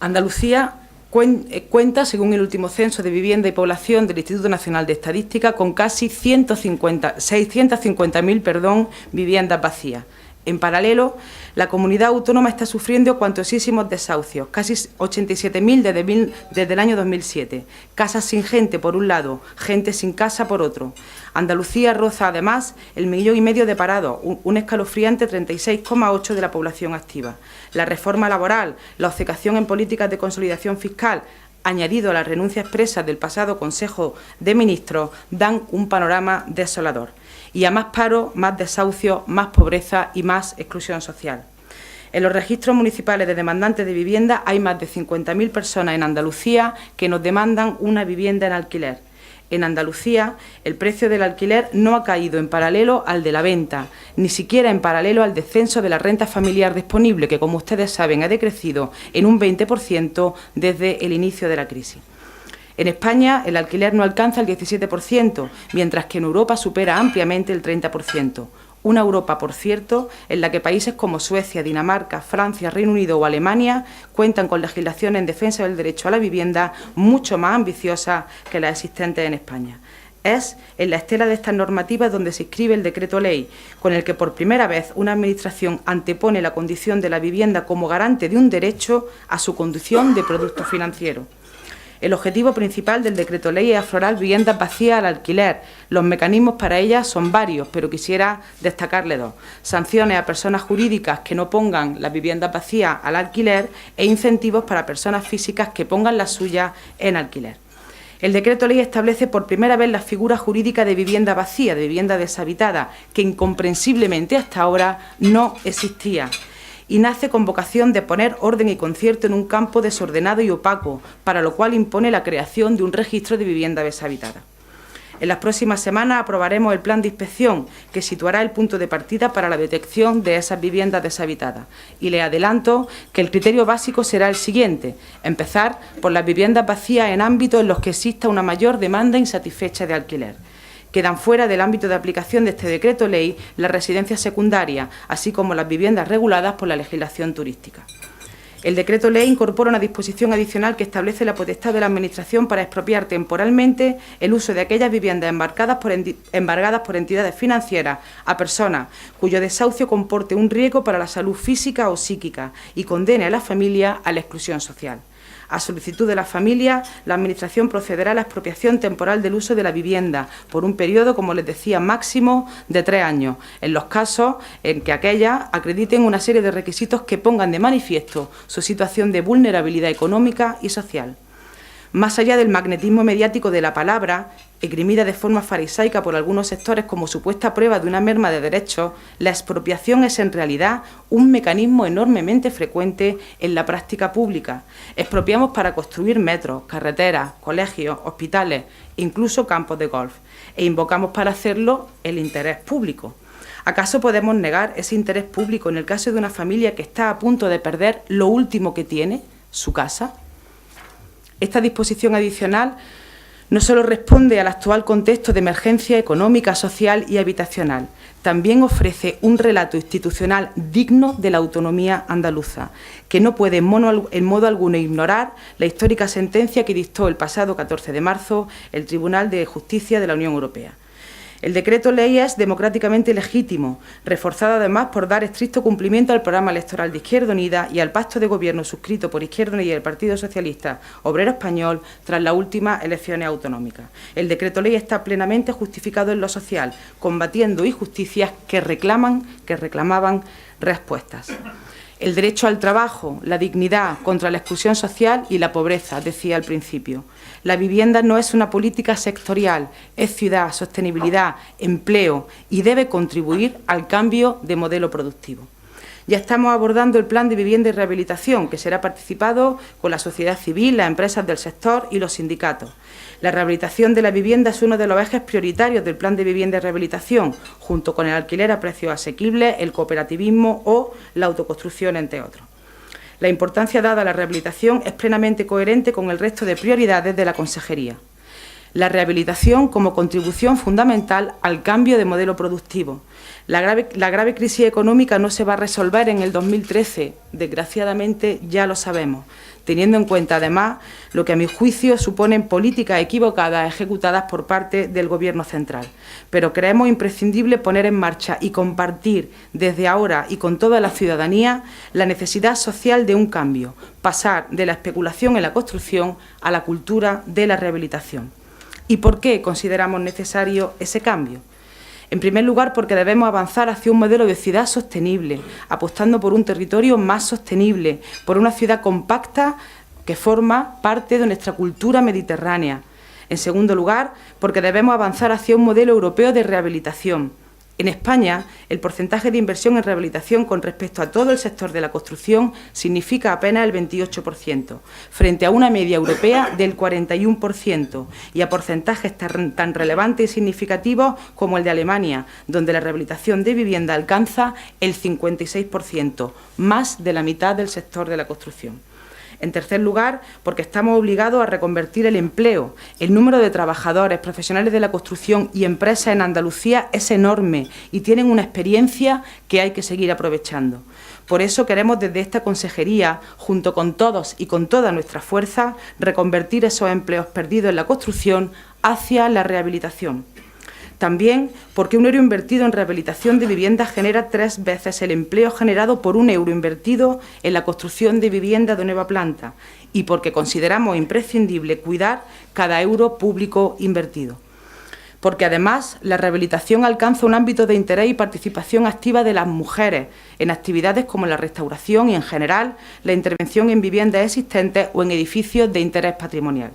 Andalucía cuenta, según el último censo de vivienda y población del Instituto Nacional de Estadística, con casi 650.000 viviendas vacías. En paralelo, la comunidad autónoma está sufriendo cuantiosísimos desahucios, casi 87.000 desde el año 2007. Casas sin gente, por un lado, gente sin casa, por otro. Andalucía roza, además, el 1,5 millones de parados, un escalofriante 36,8% de la población activa. La reforma laboral, la obcecación en políticas de consolidación fiscal, añadido a la renuncia expresa del pasado Consejo de Ministros, dan un panorama desolador. Y a más paro, más desahucio, más pobreza y más exclusión social. En los registros municipales de demandantes de vivienda hay más de 50.000 personas en Andalucía que nos demandan una vivienda en alquiler. En Andalucía, el precio del alquiler no ha caído en paralelo al de la venta, ni siquiera en paralelo al descenso de la renta familiar disponible, que, como ustedes saben, ha decrecido en un 20% desde el inicio de la crisis. En España, el alquiler no alcanza el 17%, mientras que en Europa supera ampliamente el 30%. Una Europa, por cierto, en la que países como Suecia, Dinamarca, Francia, Reino Unido o Alemania cuentan con legislación en defensa del derecho a la vivienda mucho más ambiciosas que las existentes en España. Es en la estela de estas normativas donde se inscribe el decreto ley, con el que por primera vez una administración antepone la condición de la vivienda como garante de un derecho a su condición de producto financiero. El objetivo principal del decreto ley es aflorar viviendas vacías al alquiler. Los mecanismos para ellas son varios, pero quisiera destacarle dos: sanciones a personas jurídicas que no pongan las viviendas vacías al alquiler e incentivos para personas físicas que pongan las suyas en alquiler. El decreto ley establece por primera vez la figura jurídica de vivienda vacía, de vivienda deshabitada, que incomprensiblemente hasta ahora no existía, y nace con vocación de poner orden y concierto en un campo desordenado y opaco, para lo cual impone la creación de un registro de vivienda deshabitada. En las próximas semanas aprobaremos el plan de inspección que situará el punto de partida para la detección de esas viviendas deshabitadas. Y le adelanto que el criterio básico será el siguiente: empezar por las viviendas vacías en ámbitos en los que exista una mayor demanda insatisfecha de alquiler. Quedan fuera del ámbito de aplicación de este decreto ley las residencias secundarias, así como las viviendas reguladas por la legislación turística. El decreto ley incorpora una disposición adicional que establece la potestad de la Administración para expropiar temporalmente el uso de aquellas viviendas embargadas por entidades financieras a personas cuyo desahucio comporte un riesgo para la salud física o psíquica y condene a la familia a la exclusión social. A solicitud de la familia, la Administración procederá a la expropiación temporal del uso de la vivienda por un periodo, como les decía, máximo de 3 años, en los casos en que aquellas acrediten una serie de requisitos que pongan de manifiesto su situación de vulnerabilidad económica y social. Más allá del magnetismo mediático de la palabra, esgrimida de forma farisaica por algunos sectores como supuesta prueba de una merma de derechos, la expropiación es en realidad un mecanismo enormemente frecuente en la práctica pública. Expropiamos para construir metros, carreteras, colegios, hospitales, incluso campos de golf, e invocamos para hacerlo el interés público. ¿Acaso podemos negar ese interés público en el caso de una familia que está a punto de perder lo último que tiene, su casa? Esta disposición adicional no solo responde al actual contexto de emergencia económica, social y habitacional, también ofrece un relato institucional digno de la autonomía andaluza, que no puede en modo alguno ignorar la histórica sentencia que dictó el pasado 14 de marzo el Tribunal de Justicia de la Unión Europea. El decreto ley es democráticamente legítimo, reforzado además por dar estricto cumplimiento al programa electoral de Izquierda Unida y al pacto de gobierno suscrito por Izquierda Unida y el Partido Socialista Obrero Español tras las últimas elecciones autonómicas. El decreto ley está plenamente justificado en lo social, combatiendo injusticias que reclamaban respuestas. El derecho al trabajo, la dignidad, contra la exclusión social y la pobreza, decía al principio. La vivienda no es una política sectorial, es ciudad, sostenibilidad, empleo y debe contribuir al cambio de modelo productivo. Ya estamos abordando el plan de vivienda y rehabilitación, que será participado con la sociedad civil, las empresas del sector y los sindicatos. La rehabilitación de la vivienda es uno de los ejes prioritarios del plan de vivienda y rehabilitación, junto con el alquiler a precios asequibles, el cooperativismo o la autoconstrucción, entre otros. La importancia dada a la rehabilitación es plenamente coherente con el resto de prioridades de la Consejería. La rehabilitación como contribución fundamental al cambio de modelo productivo. La grave crisis económica no se va a resolver en el 2013, desgraciadamente ya lo sabemos, teniendo en cuenta además lo que a mi juicio suponen políticas equivocadas ejecutadas por parte del Gobierno central. Pero creemos imprescindible poner en marcha y compartir desde ahora y con toda la ciudadanía la necesidad social de un cambio, pasar de la especulación en la construcción a la cultura de la rehabilitación. ¿Y por qué consideramos necesario ese cambio? En primer lugar, porque debemos avanzar hacia un modelo de ciudad sostenible, apostando por un territorio más sostenible, por una ciudad compacta que forma parte de nuestra cultura mediterránea. En segundo lugar, porque debemos avanzar hacia un modelo europeo de rehabilitación. En España, el porcentaje de inversión en rehabilitación con respecto a todo el sector de la construcción significa apenas el 28%, frente a una media europea del 41% y a porcentajes tan relevantes y significativos como el de Alemania, donde la rehabilitación de vivienda alcanza el 56%, más de la mitad del sector de la construcción. En tercer lugar, porque estamos obligados a reconvertir el empleo. El número de trabajadores, profesionales de la construcción y empresas en Andalucía es enorme y tienen una experiencia que hay que seguir aprovechando. Por eso queremos desde esta consejería, junto con todos y con toda nuestra fuerza, reconvertir esos empleos perdidos en la construcción hacia la rehabilitación. También porque un euro invertido en rehabilitación de viviendas genera 3 veces el empleo generado por un euro invertido en la construcción de vivienda de nueva planta y porque consideramos imprescindible cuidar cada euro público invertido. Porque además la rehabilitación alcanza un ámbito de interés y participación activa de las mujeres en actividades como la restauración y en general la intervención en viviendas existentes o en edificios de interés patrimonial.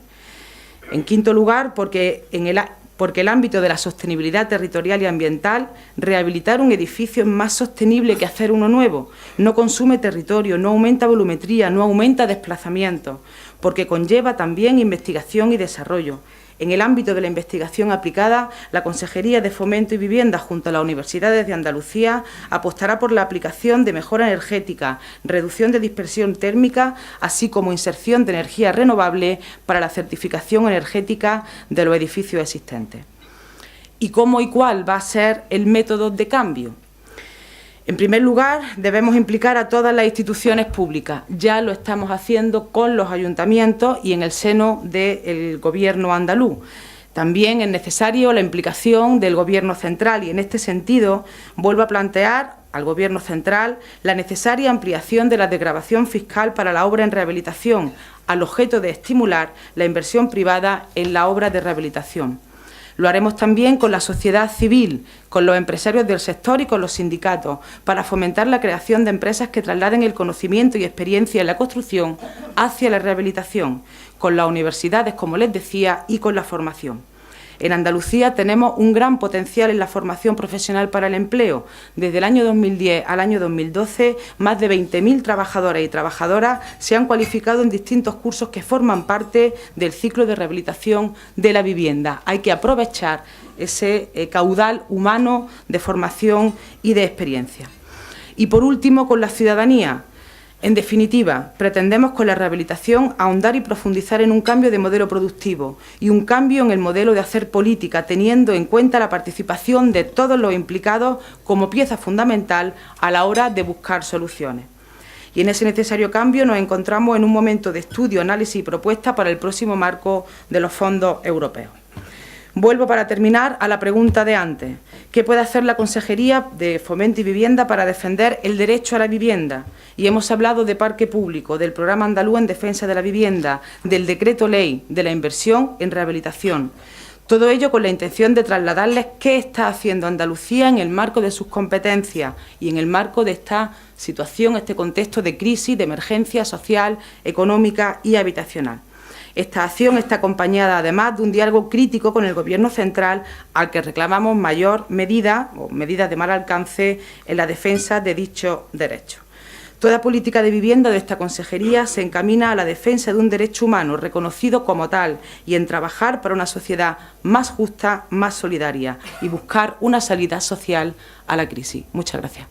En quinto lugar, porque el ámbito de la sostenibilidad territorial y ambiental, rehabilitar un edificio es más sostenible que hacer uno nuevo. No consume territorio, no aumenta volumetría, no aumenta desplazamiento, porque conlleva también investigación y desarrollo. En el ámbito de la investigación aplicada, la Consejería de Fomento y Vivienda, junto a las universidades de Andalucía, apostará por la aplicación de mejora energética, reducción de dispersión térmica, así como inserción de energía renovable para la certificación energética de los edificios existentes. ¿Y cómo y cuál va a ser el método de cambio? En primer lugar, debemos implicar a todas las instituciones públicas. Ya lo estamos haciendo con los ayuntamientos y en el seno del Gobierno andaluz. También es necesario la implicación del Gobierno central y, en este sentido, vuelvo a plantear al Gobierno central la necesaria ampliación de la desgravación fiscal para la obra en rehabilitación, al objeto de estimular la inversión privada en la obra de rehabilitación. Lo haremos también con la sociedad civil, con los empresarios del sector y con los sindicatos, para fomentar la creación de empresas que trasladen el conocimiento y experiencia en la construcción hacia la rehabilitación, con las universidades, como les decía, y con la formación. En Andalucía tenemos un gran potencial en la formación profesional para el empleo. Desde el año 2010 al año 2012, más de 20.000 trabajadores y trabajadoras se han cualificado en distintos cursos que forman parte del ciclo de rehabilitación de la vivienda. Hay que aprovechar ese caudal humano de formación y de experiencia. Y por último, con la ciudadanía. En definitiva, pretendemos con la rehabilitación ahondar y profundizar en un cambio de modelo productivo y un cambio en el modelo de hacer política, teniendo en cuenta la participación de todos los implicados como pieza fundamental a la hora de buscar soluciones. Y en ese necesario cambio nos encontramos en un momento de estudio, análisis y propuesta para el próximo marco de los fondos europeos. Vuelvo para terminar a la pregunta de antes. ¿Qué puede hacer la Consejería de Fomento y Vivienda para defender el derecho a la vivienda? Y hemos hablado de parque público, del Programa Andaluz en Defensa de la Vivienda, del Decreto Ley, de la inversión en rehabilitación. Todo ello con la intención de trasladarles qué está haciendo Andalucía en el marco de sus competencias y en el marco de esta situación, este contexto de crisis, de emergencia social, económica y habitacional. Esta acción está acompañada, además, de un diálogo crítico con el Gobierno central, al que reclamamos mayor medida o medidas de mal alcance en la defensa de dichos derechos. Toda política de vivienda de esta consejería se encamina a la defensa de un derecho humano reconocido como tal y en trabajar para una sociedad más justa, más solidaria y buscar una salida social a la crisis. Muchas gracias.